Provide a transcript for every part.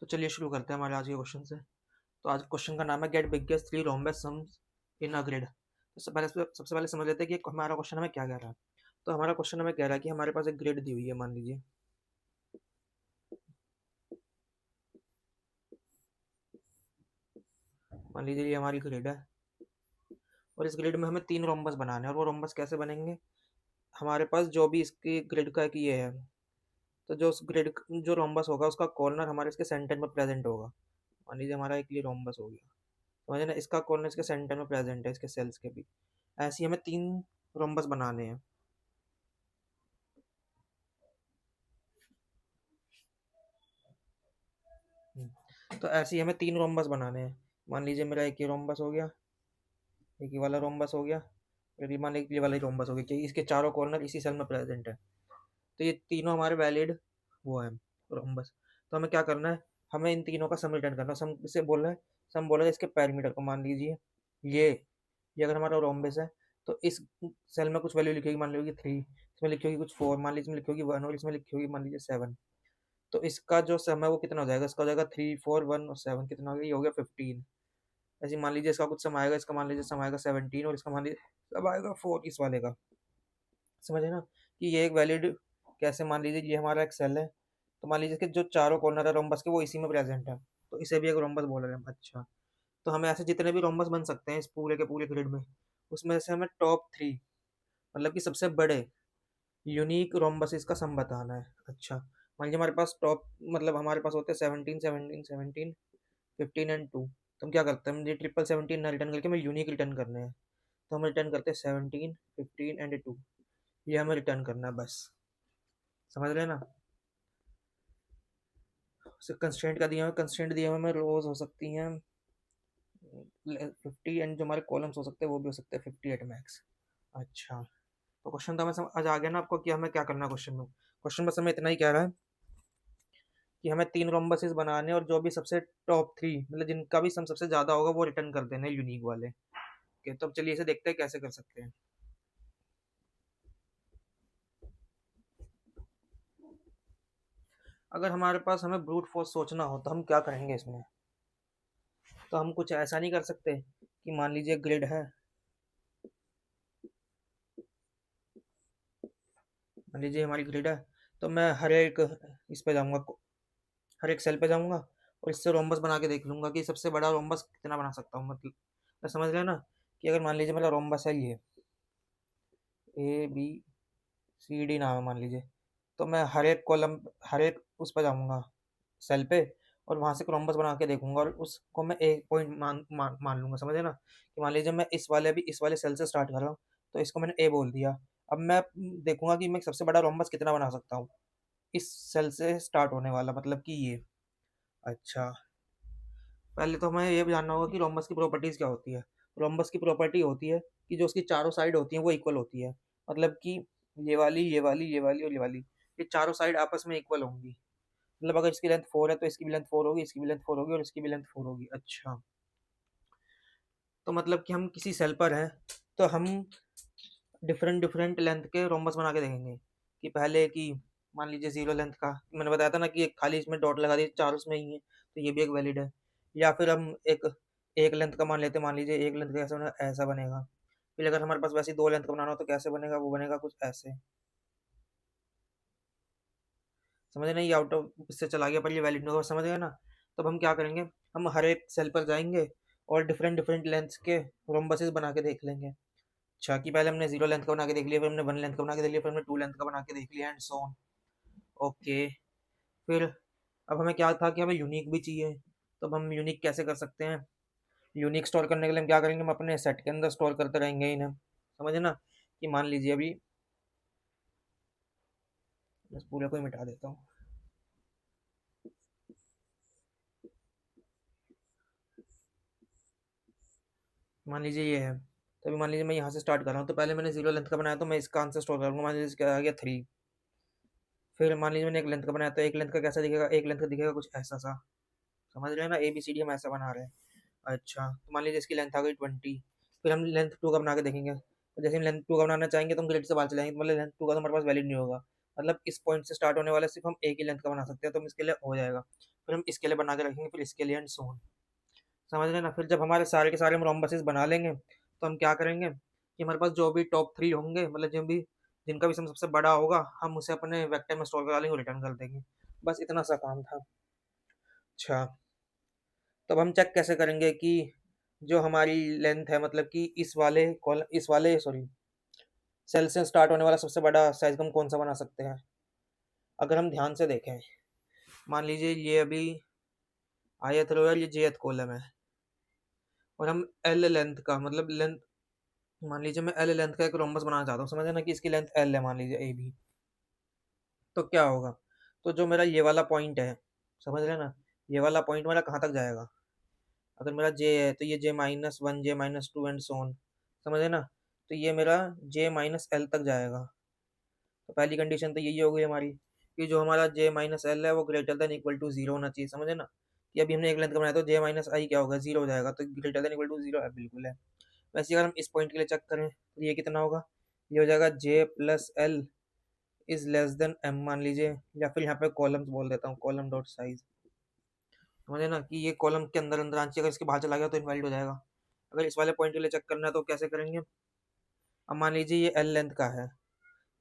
तो चलिए शुरू करते हैं हमारे आज के क्वेश्चन से। तो आज क्वेश्चन का नाम है get biggest three rhombus sums in a grid. तो सबसे पहले समझ लेते हैं कि हमारा क्वेश्चन हमें क्या कह रहा है। तो हमारा क्वेश्चन हमें कह रहा है कि हमारे पास एक ग्रिड दी हुई है, मान लीजिए ये हमारी ग्रिड है और इस ग्रिड में हमें तीन रोम्बस बनाने हैं। और वो रोम्बस कैसे बनेंगे, हमारे पास जो भी इसकी ग्रिड का एक ये है, तो जो उस ग्रिड जो रोम्बस होगा उसका कॉर्नर हमारे इसके सेंटर में प्रेजेंट होगा। मान लीजिए हमारा एक ये रोम्बस हो गया, समझे ना, इसका कॉर्नर इसके सेंटर में प्रेजेंट है, इसके सेल्स के भी। ऐसे ही हमें तीन रोम्बस बनाने हैं। तो ऐसे ही हमें तीन रोम्बस बनाने हैं। मान लीजिए मेरा एक ये रोम्बस हो गया, एक ये वाला रोम्बस हो गया, और ये मान लीजिए ये वाला ही रोम्बस हो गया, क्योंकि इसके चारों कॉर्नर इसी सेल में प्रेजेंट है। तो ये तीनों हमारे वैलिड वो है रोम्बस। तो हमें क्या करना है, हमें इन तीनों का सम रिटर्न करना है। सम किससे बोल रहा है, सम बोल रहा है इसके पैरामीटर को। मान लीजिए ये ये अगर हमारा रोम्बस है तो इस सेल में कुछ वैल्यू लिखी होगी, मान लीजिए 3, इसमें लिखी होगी कुछ 4, मान लीजिए इसमें लिखी होगी 1, और इसमें लिखी होगी मान लीजिए 7। तो इसका जो सम है वो कितना हो जाएगा, इसका हो जाएगा 3, 4, 1 और 7, कितना हो गया, ये हो गया 15। ऐसे मान लीजिए इसका कुछ सम आएगा, इसका मान लीजिए सम आएगा 17, और इसका मान लीजिए सब आएगा 4 इस वाले का। समझे ना कि ये एक वैलिड, कैसे, मान लीजिए ये हमारा एक सेल है, तो मान लीजिए कि जो चारों कॉर्नर है रोम्बस के वो इसी में प्रेजेंट है, तो इसे भी एक रोम्बस बोल रहे हैं हम। अच्छा, तो हमें ऐसे जितने भी रोम्बस बन सकते हैं इस पूरे के पूरे ग्रिड में, उसमें से हमें टॉप 3, मतलब कि सबसे बड़े यूनिक रोम्बस का सम बताना है। अच्छा, मान लीजिए हमारे पास टॉप, मतलब हमारे पास होते हैं 17, 17, 17, 15 एंड 2। तो हम क्या करते हैं, ये ट्रिपल 17 ना रिटर्न करके हमें यूनिक रिटर्न करने हैं। तो हम रिटर्न करते हैं 17, 15 एंड 2, ये हमें रिटर्न करना है बस। समझ रहे हैं ना। कंस्ट्रेंट का दिया हुआ, कंस्ट्रेंट दिया हुआ हमें रोज हो सकती हैं 50, एंड जो हमारे कॉलम्स हो सकते हैं वो भी हो सकते हैं 50 एट मैक्स। अच्छा, तो क्वेश्चन तो हमें समझ आ गया ना आपको कि हमें क्या करना है क्वेश्चन में। क्वेश्चन बस हमें इतना ही कह रहा है कि हमें तीन रोम्बसेस बनाने हैं और जो भी सबसे टॉप 3, मतलब जिनका भी सम सबसे ज़्यादा होगा वो रिटर्न कर देना है, यूनिक वाले। ओके, तो अब चलिए इसे देखते हैं कैसे कर सकते हैं। अगर हमारे पास हमें ब्रूट फोर्स सोचना हो तो हम क्या करेंगे इसमें। तो हम कुछ ऐसा नहीं कर सकते कि मान लीजिए ग्रिड है, मान लीजिए हमारी ग्रिड है, तो मैं हर एक इस पे जाऊंगा, हर एक सेल पे जाऊंगा और इससे रोम्बस बना के देख लूंगा कि सबसे बड़ा रोम्बस कितना बना सकता हूँ। मतलब मैं समझ रहे हैं ना, कि अगर मान लीजिए मेरा रोम्बस है ये ABCD नाम है मान लीजिए, तो मैं हर एक कॉलम, हर एक उस पर जाऊंगा सेल पे, और वहां से रोम्बस बना के देखूंगा और उसको मैं एक पॉइंट मान लूंगा। समझे ना, कि मान लीजिए मैं इस वाले सेल से स्टार्ट कर रहा हूँ, तो इसको मैंने ए बोल दिया। अब मैं देखूंगा कि मैं सबसे बड़ा रोम्बस कितना बना सकता हूँ इस सेल से स्टार्ट होने वाला, मतलब कि ये। अच्छा, पहले तो हमें ये भी जानना होगा कि रोम्बस की प्रॉपर्टीज क्या होती है। रोम्बस की प्रॉपर्टी होती है कि जो उसकी चारों साइड होती हैं वो इक्वल होती है। मतलब कि ये वाली, ये वाली, ये वाली और ये वाली, ये चारों साइड आपस में इक्वल होंगी। मतलब अगर इसकी लेंथ 4 है तो इसकी भी लेंथ 4 होगी, इसकी भी लेंथ 4 होगी और इसकी भी लेंथ 4 होगी। अच्छा, तो मतलब कि हम किसी सेल पर हैं तो हम डिफरेंट डिफरेंट लेंथ के रोम्बस बना के देखेंगे। कि पहले की, मान लीजिए 0 लेंथ का, मैंने बताया था ना कि एक खाली इसमें डॉट लगा दिए, चार उसमें ही है, तो ये भी एक वैलिड है। या फिर हम एक एक लेंथ का मान लेते हैं, मान लीजिए एक लेंथ का कैसे बना, ऐसा बनेगा। फिर अगर हमारे पास वैसे दो लेंथ का बनाना हो तो कैसे बनेगा, वो बनेगा कुछ ऐसे। समझ नहीं, आउट ऑफ इससे चला गया पर ये वैलिड नहीं होगा, समझ गए ना। तब हम क्या करेंगे, हम हर एक सेल पर जाएंगे और डिफरेंट डिफरेंट लेंथ्स के रोम्बसेस बना के देख लेंगे। अच्छा, कि पहले हमने 0 लेंथ का बना के देख लिया, फिर हमने 1 लेंथ का बना के देख लिया, फिर हमने 2 लेंथ का बना के देख लिया, एंड सो ऑन। ओके, फिर अब हमें क्या था कि हमें यूनिक भी चाहिए। तो अब हम यूनिक कैसे कर सकते हैं, यूनिक स्टोर करने के लिए हम क्या करेंगे, हम अपने सेट के अंदर स्टोर करते रहेंगे इन्हें। समझे ना, कि मान लीजिए अभी बस पूरे को ही मिटा देता हूँ। मान लीजिए ये है, तो अभी मान लीजिए मैं यहाँ से स्टार्ट कर रहा हूँ, तो पहले मैंने 0 लेंथ का बनाया तो मैं इसका आंसर स्टोर करूँगा, मान लीजिए इसका आ गया 3। फिर मान लीजिए मैंने एक लेंथ का बनाया, तो एक लेंथ का कैसा दिखेगा, एक लेंथ का दिखेगा कुछ ऐसा सा। समझ रहे हैं ना, ABCD हम ऐसा बना रहे हैं। अच्छा, तो मान लीजिए इसकी लेंथ आ गई 20। फिर हम लेंथ 2 का बना के देखेंगे, तो जैसे हम लेंथ 2 का बनाना चाहेंगे तो हम ग्रिड से बाहर चलाएंगे, तो मतलब लेंथ 2 का तो हमारे पास वैलिड नहीं होगा। मतलब इस पॉइंट से स्टार्ट होने वाला सिर्फ हम एक ही लेंथ का बना सकते हैं, तो हम इसके लिए हो जाएगा। फिर हम इसके लिए बना के रखेंगे, फिर इसके लिए एंड सो ऑन। समझ रहे हैं ना? फिर जब हमारे सारे के सारे हम रोम्बसेस बना लेंगे तो हम क्या करेंगे कि हमारे पास जो भी टॉप 3 होंगे, मतलब जो भी जिनका भी सम सबसे बड़ा होगा, हम उसे अपने वेक्टर में स्टोर करा लेंगे और रिटर्न कर देंगे। बस इतना सा काम था। अच्छा, तो अब हम चेक कैसे करेंगे कि जो हमारी लेंथ है, मतलब कि इस वाले सॉरी सेल से स्टार्ट होने वाला सबसे बड़ा साइज हम कौन सा बना सकते हैं? अगर हम ध्यान से देखें, मान लीजिए ये अभी ith रो है, ये jth कॉलम है, और हम एल लेंथ का मतलब लेंथ, मान लीजिए मैं एल लेंथ का एक रोम्बस बनाना चाहता हूँ, समझे ना कि इसकी लेंथ एल है, मान लीजिए ए बी। तो क्या होगा? तो जो मेरा ये वाला पॉइंट है, समझ रहे हैं ना, ये वाला पॉइंट मेरा कहाँ तक जाएगा? अगर मेरा जे है तो ये J-1, J-2 and so on, समझे ना? तो ये मेरा J-L तक जाएगा। तो पहली कंडीशन तो यही हो गई हमारी कि जो हमारा J-L है वो greater than equal to zero होना चाहिए, समझे ना? कि अभी हमने एक लेंथ का बनाया तो J-I क्या होगा? जीरो हो जाएगा, तो greater than equal to zero है, बिल्कुल है। वैसे अगर हम इस पॉइंट के लिए चेक करें तो ये कितना होगा? ये हो जाएगा J+L is less than M, मान लीजिए, या फिर यहाँ पे कॉलम्स बोल देता हूँ, कॉलम डॉट साइज, समझे ना कि ये कॉलम के अंदर अंदर आंची, अगर इसके बाहर चला गया तो इनवैलिड हो जाएगा। अगर इस वाले पॉइंट के लिए चेक करना है तो कैसे करेंगे? अब मान लीजिए ये एल लेंथ का है,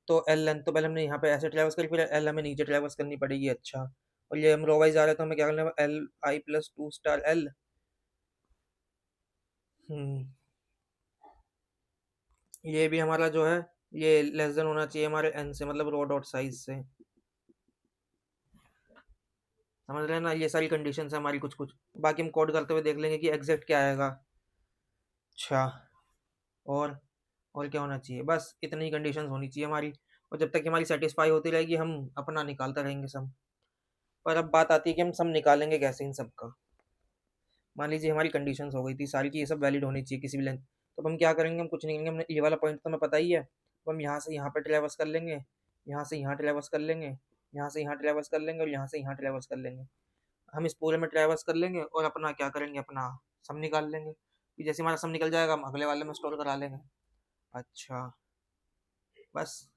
तो एल लेंथ तो पहले हमने यहाँ पे ऐसे ट्रेवर्स करी, फिर एल हमें नीचे ट्रेवर्स करनी पड़ेगी। अच्छा, और ये हम रो वाइज आ रहे हैं तो हमें क्या करना है? L I plus two star L. ये भी हमारा जो है ये लेस देन होना चाहिए हमारे एन से, मतलब रो डॉट साइज से, समझ रहे हैं ना? ये सारी कंडीशंस है हमारी कुछ कुछ, बाकी हम कोड करते हुए देख लेंगे कि एग्जैक्ट क्या आएगा। अच्छा, और और क्या होना चाहिए? बस इतनी कंडीशंस होनी चाहिए हमारी, और जब तक कि हमारी सेटिस्फाई होती रहेगी हम अपना निकालते रहेंगे सम। पर अब बात आती है कि हम सम निकालेंगे कैसे इन सब का। मान लीजिए हमारी कंडीशंस हो गई थी सारी की, ये सब वैलिड होनी चाहिए किसी भी लेंथ। तो अब हम क्या करेंगे? हम कुछ नहीं करेंगे, हमने ये वाला पॉइंट तो हमें पता ही है, तो हम यहाँ से यहाँ पे ट्रेवर्स कर लेंगे, यहाँ से यहाँ ट्रेवर्स कर लेंगे, यहाँ से यहाँ ट्रेवर्स कर लेंगे, और यहाँ से यहाँ ट्रेवर्स कर लेंगे। हम इस पूरे में ट्रेवर्स कर लेंगे और अपना क्या करेंगे? अपना सम निकाल लेंगे, कि जैसे हमारा सम निकल जाएगा हम अगले वाले में स्टोर करा लेंगे। अच्छा, बस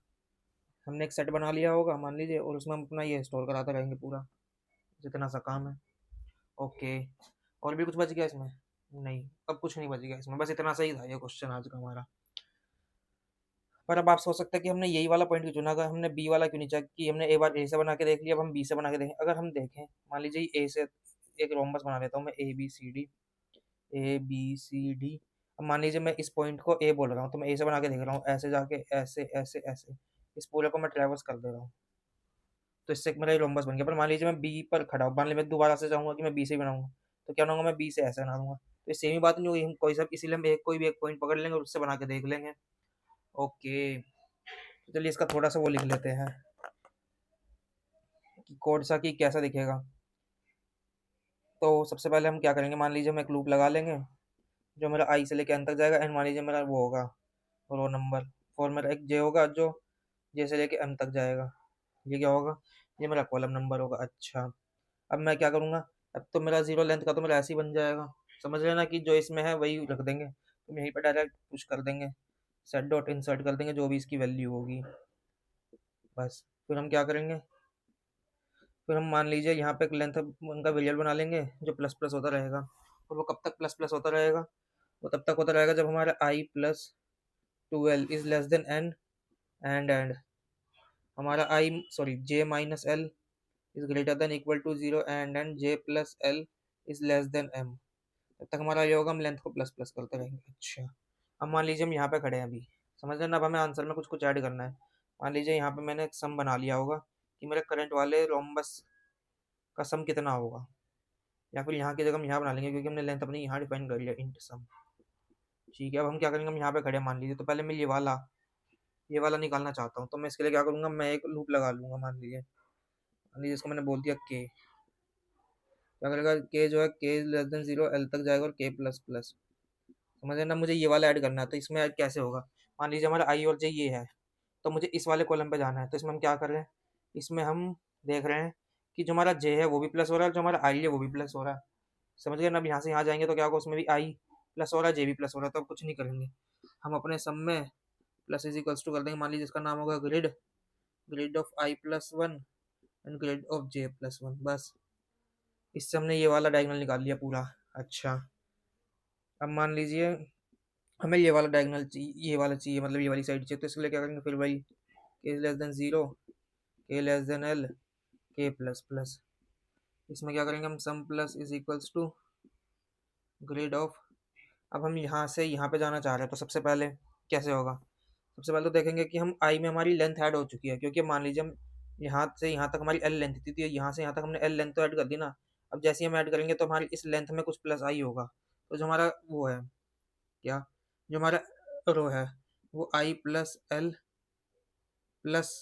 हमने एक सेट बना लिया होगा मान लीजिए, और उसमें हम अपना ये स्टोर कराते रहेंगे पूरा, जितना सा काम है। ओके, और भी कुछ बच गया इसमें? नहीं, अब कुछ नहीं बच गया इसमें, बस इतना सही था ये क्वेश्चन आज का हमारा। पर अब आप सोच सकते हैं कि हमने यही वाला पॉइंट क्यों चुना, अगर हमने बी वाला क्यों नहीं चेक कि हमने एक बार ए से बना के देख लिया, अब हम बी से बना के देखें। अगर हम देखें, मान लीजिए ए से एक रोम्बस बना लेता हूँ मैं, A B C D, A B C D. अब मान लीजिए मैं इस पॉइंट को ए बोल रहा हूँ, तो मैं ए से बना के देख रहा हूँ, ऐसे जाके ऐसे ऐसे ऐसे, इस पूरे को मैं ट्रेवर्स कर दे रहा हूँ, तो इससे मेरा रोम्बस बन गया। पर मान लीजिए मैं बी पर खड़ा हूँ, मान लीजिए मैं दोबारा से चाहूंगा कि मैं बी से ही बनाऊंगा, तो क्या बनाऊंगा? मैं बी से ऐसे बना दूंगा, तो ये सेम ही बात नहीं होगी, हम कोई सब, इसीलिए हम एक कोई भी एक पॉइंट पकड़ लेंगे और उससे बना के देख लेंगे। ओके, तो चलिए इसका थोड़ा सा वो लिख लेते हैं कि कोड सा कि कैसा दिखेगा। तो सबसे पहले हम क्या करेंगे? मान लीजिए हम एक लूप लगा लेंगे जो मेरा आई से लेके एन तक जाएगा, एंड मान लीजिए मेरा वो होगा रो नंबर, फॉर मेरा एक जे होगा जो जे से लेके एम तक जाएगा, ये क्या होगा? ये मेरा कॉलम नंबर होगा। अच्छा, अब मैं क्या करूँगा? अब तो मेरा जीरो लेंथ का तो मेरा ऐसे ही बन जाएगा, समझ लेना कि जो इसमें है वही रख देंगे, तो यहीं पर डायरेक्ट पुश कर देंगे, सेट डॉट इंसर्ट कर देंगे जो भी इसकी वैल्यू होगी। बस फिर हम क्या करेंगे? फिर हम मान लीजिए यहाँ पे एक लेंथ उनका वेरिएबल बना लेंगे जो प्लस प्लस होता रहेगा, और वो कब तक प्लस प्लस होता रहेगा? वो तब तक होता रहेगा जब हमारा i plus twelve is less than n, and हमारा i sorry j minus l is greater than equal to zero, and j plus l is less than m. तब तक हमारा ये होगा, हम लेंथ को प्लस प्लस करते रहेंगे। अच्छा, अब मान लीजिए हम यहाँ पे खड़े हैं अभी, समझ लेना, अब हमें आंसर में कुछ कुछ ऐड करना है। मान लीजिए यहाँ पे मैंने एक सम बना लिया होगा कि मेरे करंट वाले रोम्बस का सम कितना होगा, या फिर यहाँ की जगह हम यहाँ बना लेंगे क्योंकि हमने लेंथ अपनी यहाँ डिफाइन कर लिया, इंट सम। ठीक है, अब हम क्या करेंगे? हम यहाँ पे खड़े हैं मान लीजिए, तो पहले मैं ये वाला निकालना चाहता हूँ, तो मैं इसके लिए क्या करूँगा? मैं एक लूप लगा लूँगा, मान लीजिए इसको मैंने बोल दिया के। क्या करेगा? के जो है के लेस देन जीरो एल तक जाएगा और के प्लस प्लस, समझे ना? मुझे ये वाला ऐड करना है, तो इसमें ऐड कैसे होगा? मान लीजिए हमारा आई और जे ये है, तो मुझे इस वाले कॉलम पे जाना है, तो इसमें हम क्या कर रहे हैं? इसमें हम देख रहे हैं कि जो हमारा जे है वो भी प्लस हो रहा है, जो हमारा आई है वो भी प्लस हो रहा है, समझ गए ना? अब यहाँ से यहाँ जाएंगे तो क्या होगा? उसमें भी आई प्लस हो रहा है, जे भी प्लस हो रहा है, तो अब कुछ नहीं करेंगे, हम अपने सम में प्लस इज इक्वल्स टू कर देंगे। मान लीजिए इसका नाम होगा grid, grid of I plus one and grid of J plus one. बस इससे हमने ये वाला डायगोनल निकाल लिया पूरा। अच्छा, अब मान लीजिए हमें ये वाला डायगोनल चाहिए, ये वाला चाहिए, मतलब ये वाली साइड चाहिए, तो इसके लिए क्या करेंगे फिर भाई, k less than zero, k less than l, k plus plus. इसमें क्या करेंगे हम, sum plus is equals to grade of. अब हम यहाँ से यहाँ पे जाना चाह रहे हैं, तो सबसे पहले कैसे होगा, सबसे पहले तो देखेंगे कि हम आई में हमारी लेंथ ऐड हो चुकी है, क्योंकि मान लीजिए हम यहाँ से यहाँ तक हमारी एल लेंथ थी, तो यहाँ से यहाँ तक हमने एल लेंथ तो ऐड कर दी ना। अब जैसे ही हम ऐड करेंगे तो हमारी इस लेंथ में कुछ प्लस आई होगा, तो जो हमारा वो है क्या, जो हमारा रो है वो आई प्लस एल प्लस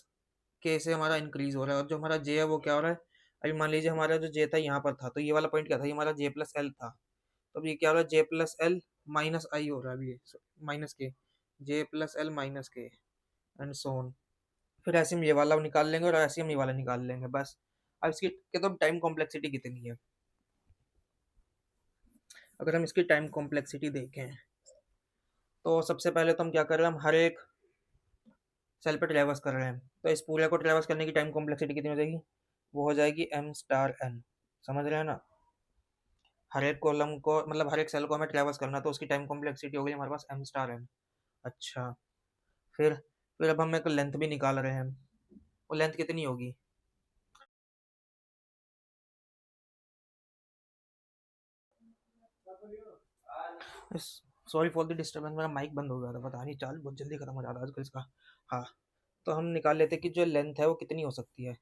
के से हमारा इंक्रीज हो रहा है, और जो हमारा जे है वो क्या हो रहा है। अभी मान लीजिए हमारा जो जे था यहाँ पर था, तो ये वाला पॉइंट क्या था, ये हमारा जे प्लस एल था। तो अब ये क्या हो रहा है, जे प्लस एल माइनस आई हो रहा है, अभी ये माइनस के, जे प्लस एल माइनस के, एंड सो ऑन। फिर ऐसे हम ये वाला निकाल लेंगे और ऐसे हम ये वाला निकाल लेंगे बस। अब इसकी के तो टाइम कॉम्प्लेक्सिटी कितनी है, अगर हम इसकी टाइम कॉम्प्लेक्सिटी देखें तो सबसे पहले तो हम क्या कर रहे हैं, हम हर एक सेल पे ट्रेवर्स कर रहे हैं, तो इस पूरे को ट्रेवर्स करने की टाइम कॉम्प्लेक्सिटी कितनी हो जाएगी, वो हो जाएगी एम स्टार एन। समझ रहे हैं ना, हर एक कॉलम को मतलब हर एक सेल को हमें ट्रेवर्स करना, तो उसकी टाइम कॉम्प्लेक्सिटी हो गई हमारे पास एम स्टार एन। अच्छा, फिर अब हम एक लेंथ भी निकाल रहे हैं, वो लेंथ कितनी होगी, सॉरी फॉर द डिस्टर्बेंस, मेरा माइक बंद हो गया था, पता नहीं चार्ज बहुत जल्दी खत्म हो जाता है आजकल इसका। हाँ, तो हम निकाल लेते हैं कि जो लेंथ है वो कितनी हो सकती है।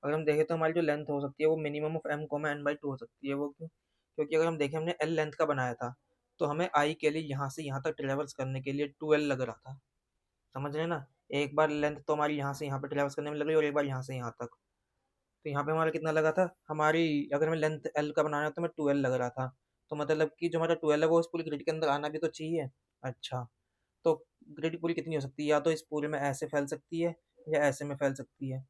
अगर हम देखें तो हमारी जो लेंथ हो सकती है वो minimum of M comma N by two हो सकती है। वो क्यों, क्योंकि अगर हम देखें हमने एल लेंथ का बनाया था, तो हमें आई के लिए यहाँ से यहाँ तक ट्रेवल्स करने के लिए टू एल लग रहा था। समझ रहे हैं ना, एक बार लेंथ तो हमारी यहाँ से यहाँ पे ट्रेवल्स करने में लग रही, और एक बार यहाँ से यहाँ तक। तो यहाँ पे हमारा कितना लगा था, हमारी अगर हमें लेंथ एल का बनाना है तो हमें ट्वेल्व लग रहा था। तो मतलब कि जो हमारा ट्वेल्व है वो इस पूरी ग्रिड के अंदर आना भी तो चाहिए। अच्छा, तो ग्रिड पूरी कितनी हो सकती है, या तो इस पूरे में ऐसे फैल सकती है या ऐसे में फैल सकती है।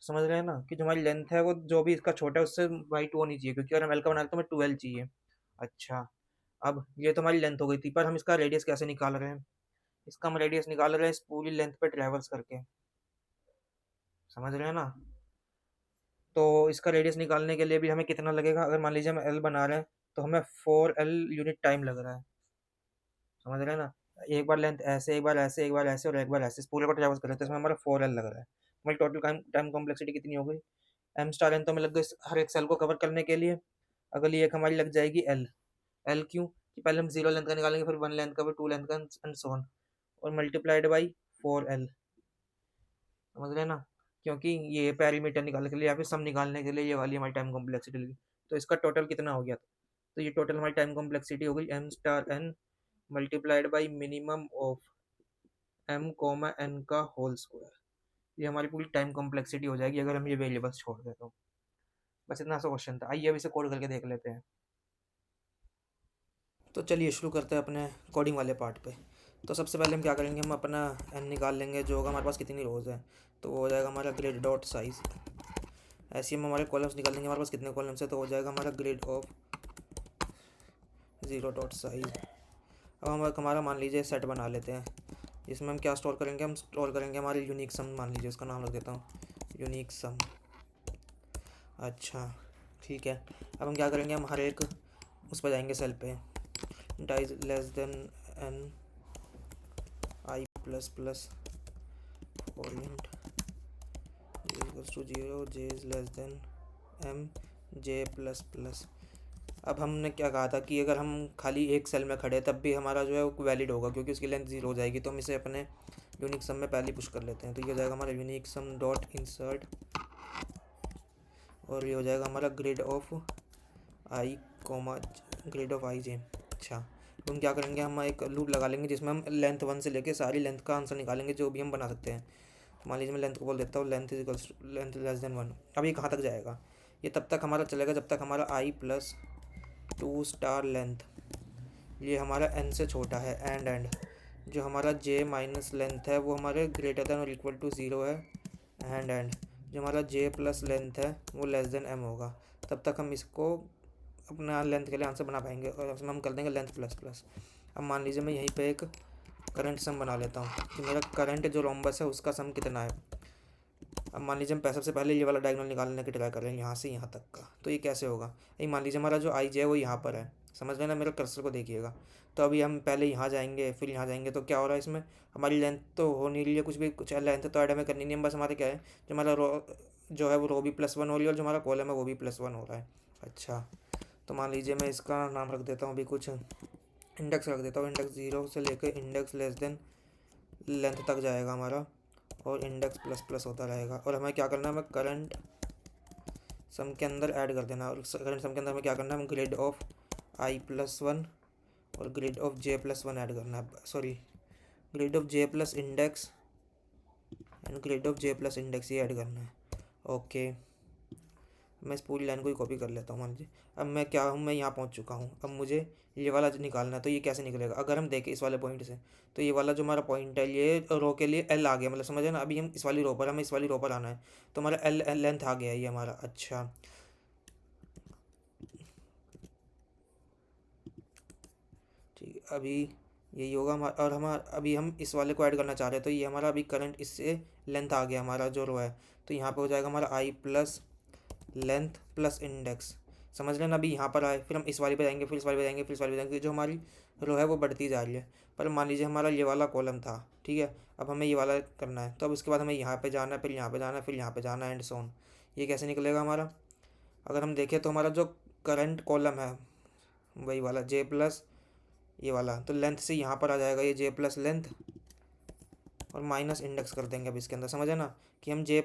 समझ रहे हैं ना, कि जो हमारी लेंथ है वो जो भी इसका छोटा है उससे वाइट होनी चाहिए, क्योंकि अगर हम एल का बना रहे तो हमें ट्वेल्व चाहिए। अच्छा, अब ये तो हमारी लेंथ हो गई थी, पर हम इसका रेडियस कैसे निकाल रहे हैं, इसका हम रेडियस निकाल रहे हैं इस पूरी लेंथ पे ट्रेवल्स करके। समझ रहे हैं ना, तो इसका रेडियस निकालने के लिए भी हमें कितना लगेगा, अगर मान लीजिए हम एल बना रहे हैं तो हमें फोर एल यूनिट टाइम लग रहा है। समझ रहे हैं ना, एक बार लेंथ ऐसे, एक बार ऐसे, एक बार ऐसे और एक बार ऐसे, इस पूरे को ट्रेवल्स कर रहे हैं, तो इसमें हमारा फोर एल लग रहा है। हमारी टोटल टाइम टाइम कॉम्प्लेक्सिटी कितनी हो गई, एम स्टार एन तो हमें लग गई हर एक सेल को कवर करने के लिए। अगली एक हमारी लग जाएगी एल। एल क्यों, कि पहले हम जीरो लेंथ का निकालेंगे, फिर वन लेंथ का, फिर टू लेंथ का, एंड सो ऑन, और मल्टीप्लाइड बाई फोर एल। समझ रहे हैं ना, क्योंकि ये पैरीमीटर निकालने के लिए या फिर सम निकालने के लिए ये वाली हमारी टाइम कॉम्प्लेक्सिटी लगी। तो इसका टोटल कितना हो गया, तो ये टोटल हमारी टाइम कॉम्प्लेक्सिटी हो गई M star N multiplied by minimum of M comma N का होल स्क्वायर। ये हमारी पूरी टाइम कॉम्प्लेक्सिटी हो जाएगी अगर हम ये वेरिएबल्स छोड़ दें तो। बस इतना सा क्वेश्चन था, आइए अब इसे कोड करके देख लेते हैं। तो चलिए शुरू करते हैं अपने कोडिंग वाले पार्ट पे। तो सबसे पहले हम क्या करेंगे, हम अपना एन निकाल लेंगे जो होगा हमारे पास कितनी रोज़ है, तो वो हो जाएगा हमारा ग्रिड डॉट साइज। ऐसे ही हम हमारे कॉलम्स निकाल लेंगे, हमारे पास कितने कॉलम्स है, तो हो जाएगा हमारा grid of zero dot size. अब हम हमारा मान लीजिए सेट बना लेते हैं, जिसमें हम क्या स्टोर करेंगे, हम स्टोर करेंगे हमारे यूनिक सम, मान लीजिए उसका नाम रख देता हूँ यूनिक सम। अच्छा, ठीक है, अब हम क्या करेंगे, हम हर एक उस पर जाएंगे सेल पे, dies less than N I plus plus point equals to zero, J is less than M J plus plus. अब हमने क्या कहा था कि अगर हम खाली एक सेल में खड़े तब भी हमारा जो है वो वैलिड होगा, क्योंकि उसकी लेंथ जीरो हो जाएगी, तो हम इसे अपने यूनिक सम में पहले पुश कर लेते हैं। तो ये हो जाएगा हमारा यूनिक सम डॉट इंसर्ट, और ये हो जाएगा हमारा grid of i comma grid of i j. अच्छा, तो हम क्या करेंगे, हम एक लूप लगा लेंगे जिसमें हम लेंथ वन से लेके सारी लेंथ का आंसर निकालेंगे जो भी हम बना सकते हैं। तो मान लीजिए मैं लेंथ को बोल देता हूँ length is equals length less than one. अब ये कहाँ तक जाएगा, ये तब तक हमारा चलेगा जब तक हमारा i plus two star length ये हमारा एन से छोटा है, एंड जो हमारा जे माइनस लेंथ है वो हमारे ग्रेटर देन और इक्वल टू ज़ीरो है, एंड जो हमारा जे प्लस लेंथ है वो लेस देन एम होगा। तब तक हम इसको अपना लेंथ के लिए आंसर बना पाएंगे, और उसमें हम कर देंगे लेंथ प्लस प्लस। अब मान लीजिए मैं यहीं पे एक करंट सम बना लेता हूँ कि मेरा करंट जो रोम्बस है उसका सम कितना है। अब मान लीजिए हम सबसे पहले ये वाला डायगोनल निकालने की ट्राई कर रहे हैं यहाँ से यहाँ तक का, तो ये कैसे होगा? ये मान लीजिए हमारा जो आई जे है वो यहाँ पर है, समझ लेना, मेरे कर्सर को देखिएगा। तो अभी हम पहले यहाँ जाएंगे फिर यहाँ जाएंगे, तो क्या हो रहा है इसमें, हमारी लेंथ तो हो नहीं रही है कुछ भी, कुछ लेंथ तो ऐड हमें करनी नहीं है, बस हमारे क्या है, जो हमारा रो जो है वो रो भी +1 हो रही है, और जो हमारा कॉलम है वो भी +1 हो रहा है। अच्छा, तो मान लीजिए मैं इसका नाम रख देता हूँ अभी, कुछ इंडेक्स रख देता हूँ, इंडेक्स 0 से लेकर इंडेक्स लेस देन लेंथ तक जाएगा हमारा, और इंडेक्स प्लस प्लस होता रहेगा। और हमें क्या करना है, हमें करंट सम के अंदर ऐड कर देना, और करंट सम के अंदर हमें क्या करना है, हम ग्रिड ऑफ i+1 और ग्रिड ऑफ j+1 ऐड करना है, sorry grid of j plus index and grid of j plus index, ये ऐड करना है। ओके, मैं इस पूरी लाइन को ही कॉपी कर लेता हूँ। मान लीजिए अब मैं क्या हूँ, मैं यहाँ पहुँच चुका हूँ, अब मुझे ये वाला निकालना है। तो ये कैसे निकलेगा, अगर हम देखें इस वाले पॉइंट से, तो ये वाला जो हमारा पॉइंट है ये रो के लिए एल आ गया, मतलब समझे ना, अभी हम इस वाली रो पर, हमें इस वाली रो पर आना है, तो हमारा एल लेंथ आ गया है ये हमारा। अच्छा, ठीक है, अभी यही होगा हमारा, और हमारा अभी हम इस वाले को ऐड करना चाह रहे हैं, तो ये हमारा अभी करंट इससे लेंथ आ गया हमारा जो रो है, तो यहाँ पे हो जाएगा हमारा i plus length plus index, समझ लेना। अभी यहाँ पर आए, फिर हम इस वाले पे जाएंगे, फिर इस वाले पे जाएंगे, फिर इस वाले पे जाएंगे, जो हमारी रो है वो बढ़ती जा रही है। पर मान लीजिए हमारा ये वाला कॉलम था, ठीक है, अब हमें ये वाला करना है, तो अब उसके बाद हमें यहाँ पे जाना है, फिर यहाँ पे जाना है, फिर यहाँ पे जाना है, एंड सो ऑन। ये कैसे निकलेगा हमारा, अगर हम देखें तो हमारा जो करंट कॉलम है वही वाला जे प्लस ये वाला, तो लेंथ से यहाँ पर आ जाएगा ये जे प्लस लेंथ, और माइनस इंडेक्स कर देंगे अब इसके अंदर, समझे ना, कि हम जे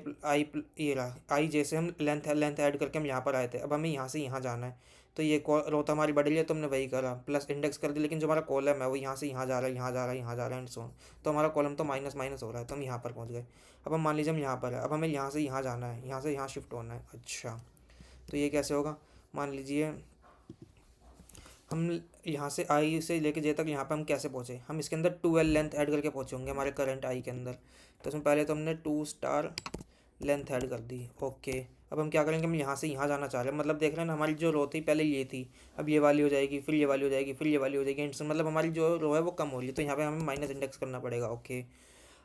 ये रहा आई जे से हम लेंथ ऐड करके हम यहाँ पर आए थे, अब हमें यहाँ से यहाँ जाना है, तो ये रो तो हमारी बढ़ रही है, तो हमने वही करा, प्लस इंडेक्स कर दी, लेकिन जो हमारा कॉलम है वो यहाँ से यहाँ जा रहा है, यहाँ जा रहा है, यहाँ जा रहा है, एंड सो ऑन। तो हमारा कॉलम तो माइनस माइनस हो रहा है, तो हम यहाँ पर पहुँच गए। अब हम मान लीजिए हम यहाँ पर है, अब हमें यहाँ से यहाँ जाना है, यहाँ से यहाँ शिफ्ट होना है। अच्छा, तो ये कैसे होगा, मान लीजिए हम यहाँ से आई से लेके जे तक यहाँ पे हम कैसे पहुँचे, हम इसके अंदर 2l लेंथ ऐड करके पहुँचे होंगे हमारे करंट आई के अंदर, तो उसमें पहले तो हमने 2 स्टार लेंथ ऐड कर दी। ओके, अब हम क्या करेंगे, हम यहाँ से यहाँ जाना चाह रहे हैं, मतलब देख रहे हैं ना, हमारी जो रो थी पहले ये थी, अब ये वाली हो जाएगी, फिर ये वाली हो जाएगी, फिर ये वाली हो जाएगी, मतलब हमारी जो रो है वो कम हो रही है, तो यहाँ पे हमें माइनस इंडेक्स करना पड़ेगा। ओके,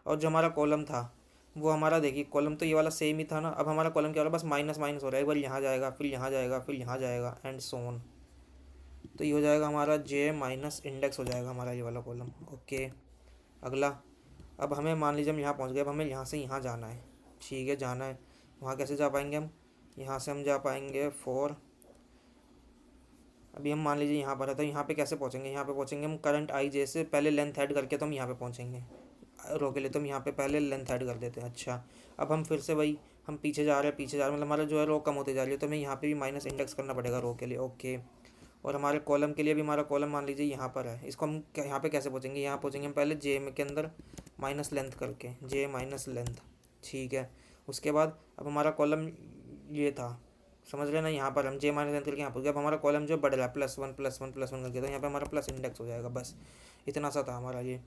और जो हमारा कॉलम था वो हमारा, देखिए कॉलम तो ये वाला सेम ही था ना, अब हमारा कॉलम क्या हो रहा है, बस माइनस माइनस हो रहा है, एक बार यहाँ जाएगा, फिर यहाँ जाएगा, फिर यहाँ जाएगा, एंड सो ऑन। तो ये हो जाएगा हमारा जे माइनस इंडेक्स हो जाएगा हमारा ये वाला कॉलम। ओके, अगला, अब हमें मान लीजिए हम यहाँ पहुँच गए, अब हमें यहाँ से यहाँ जाना है, ठीक है, जाना है, वहाँ कैसे जा पाएंगे हम, यहाँ से हम जा पाएंगे 4, अभी हम मान लीजिए यहाँ पर है, तो यहाँ पे कैसे पहुँचेंगे, यहाँ पे पहुँचेंगे हम करंट आई जे से पहले लेंथ ऐड करके, तो हम यहाँ पे पहुँचेंगे रो के लिए, तो हम यहाँ पे पहले लेंथ ऐड कर देते हैं। अच्छा, अब हम फिर से वही, हम पीछे जा रहे हैं, पीछे जा रहे हैं, मतलब हमारा जो है रो कम होते जा रही है, तो हमें यहाँ पे भी माइनस इंडेक्स करना पड़ेगा रो के लिए। ओके, और हमारे कॉलम के लिए भी, हमारा कॉलम मान लीजिए यहाँ पर है, इसको हम यहाँ पे कैसे पहुँचेंगे, यहाँ पहुँचेंगे हम पहले जे के अंदर माइनस लेंथ करके, जे माइनस लेंथ, ठीक है। उसके बाद अब हमारा कॉलम ये था, समझ लेना, यहाँ पर हम जे माइनस लेंथ करके यहाँ पर, अब हमारा कॉलम जो बढ़ रहा है +1 +1 +1 करके, तो यहाँ पे हमारा प्लस इंडेक्स हो जाएगा, बस इतना सा था हमारा ये।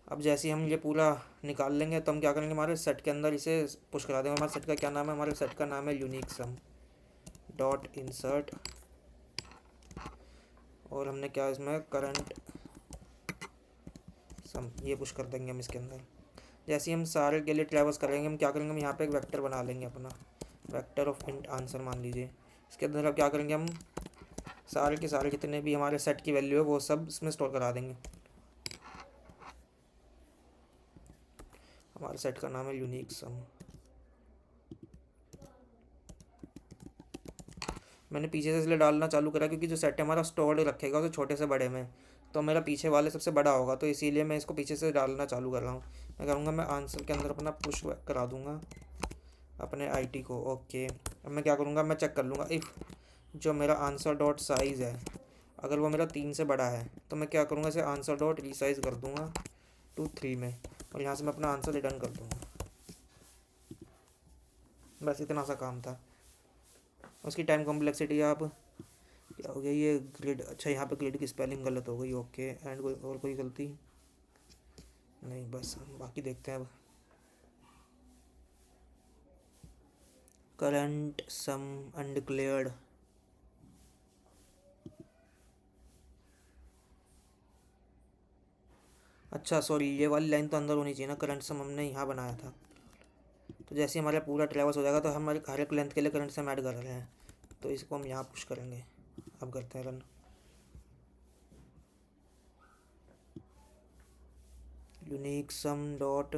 अब जैसे ही हम ये पूरा निकाल लेंगे, तो हम क्या करेंगे, हमारे सेट के अंदर इसे पुश करा देंगे। हमारे सेट का क्या नाम है, हमारे सेट का नाम है यूनिक सम डॉट इंसर्ट, और हमने क्या इसमें करंट सम ये पुश कर देंगे हम इसके अंदर। जैसे ही हम सारे के लिए ट्रैवर्स करेंगे, हम क्या करेंगे, हम यहाँ पे एक वेक्टर बना लेंगे अपना, वेक्टर ऑफ इंट आंसर मान लीजिए। इसके अंदर अब क्या करेंगे, हम सारे के सारे जितने भी हमारे सेट की वैल्यू है वो सब इसमें स्टोर करा देंगे। हमारे सेट का नाम है यूनिक सम। मैंने पीछे से इसलिए डालना चालू करा क्योंकि जो सेट है हमारा स्टोर्ड रखेगा उसे छोटे से बड़े में, तो मेरा पीछे वाले सबसे बड़ा होगा, तो इसीलिए मैं इसको पीछे से डालना चालू कर रहा हूँ। मैं करूँगा, मैं आंसर के अंदर अपना पुश करा दूँगा अपने आईटी को। ओके, अब मैं क्या करूँगा, मैं चेक कर लूँगा इफ़ जो मेरा आंसर डॉट साइज़ है अगर वो मेरा 3 से बड़ा है, तो मैं क्या करूँगा, इसे आंसर डॉट रीसाइज़ कर दूँगा टू 3 में, और यहाँ से मैं अपना आंसर रिटर्न कर दूँगा। बस इतना सा काम था। उसकी टाइम कॉम्प्लेक्सिटी आप क्या हो गया, ये ग्रिड, अच्छा यहाँ पे ग्रिड की स्पेलिंग गलत हो गई। ओके, एंड कोई और कोई गलती नहीं, बस बाकी देखते हैं अब। करंट सम अनडिक्लेयर्ड, अच्छा सॉरी, ये वाली लाइन तो अंदर होनी चाहिए ना, करंट सम हमने यहाँ बनाया था, तो जैसे ही हमारा पूरा ट्रैवर्स हो जाएगा तो हम हमारे हर एक लेंथ के लिए करंट सम ऐड कर रहे हैं, तो इसको हम यहाँ पुश करेंगे। अब करते हैं रन। यूनिक सम डॉट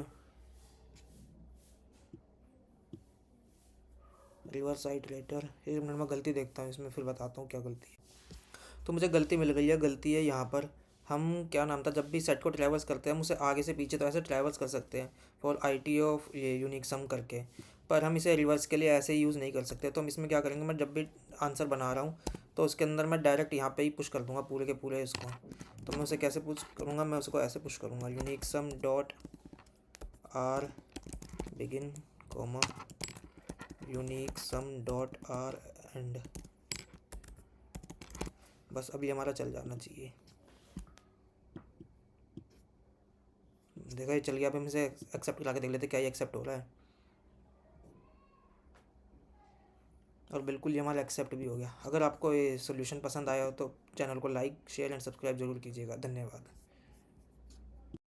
रिवर्स आइटरेटर। 1 मिनट में गलती देखता हूँ इसमें, फिर बताता हूँ क्या गलती है। तो मुझे गलती मिल गई है। गलती है यहाँ पर, हम क्या नाम था, जब भी सेट को ट्रैवर्स करते हैं हम उसे आगे से पीछे तरह से ट्रैवर्स कर सकते हैं फॉर आई टी ऑफ ये यूनिक सम करके, पर हम इसे रिवर्स के लिए ऐसे ही यूज़ नहीं कर सकते। तो हम इसमें क्या करेंगे, मैं जब भी आंसर बना रहा हूँ तो उसके अंदर मैं डायरेक्ट यहाँ पे ही पुश कर दूँगा पूरे के पूरे इसको। तो मैं उसे कैसे पुश करूँगा, मैं उसको ऐसे पुश करूँगा, unique some dot are begin comma unique some dot are and. बस अभी हमारा चल जाना चाहिए। देखा ये चल गया। अब हम इसे एक्सेप्ट करा के देख लेते क्या ये एक्सेप्ट हो रहा है। और बिल्कुल ये हमारा एक्सेप्ट भी हो गया। अगर आपको ये सोल्यूशन पसंद आया हो तो चैनल को लाइक शेयर एंड सब्सक्राइब जरूर कीजिएगा। धन्यवाद।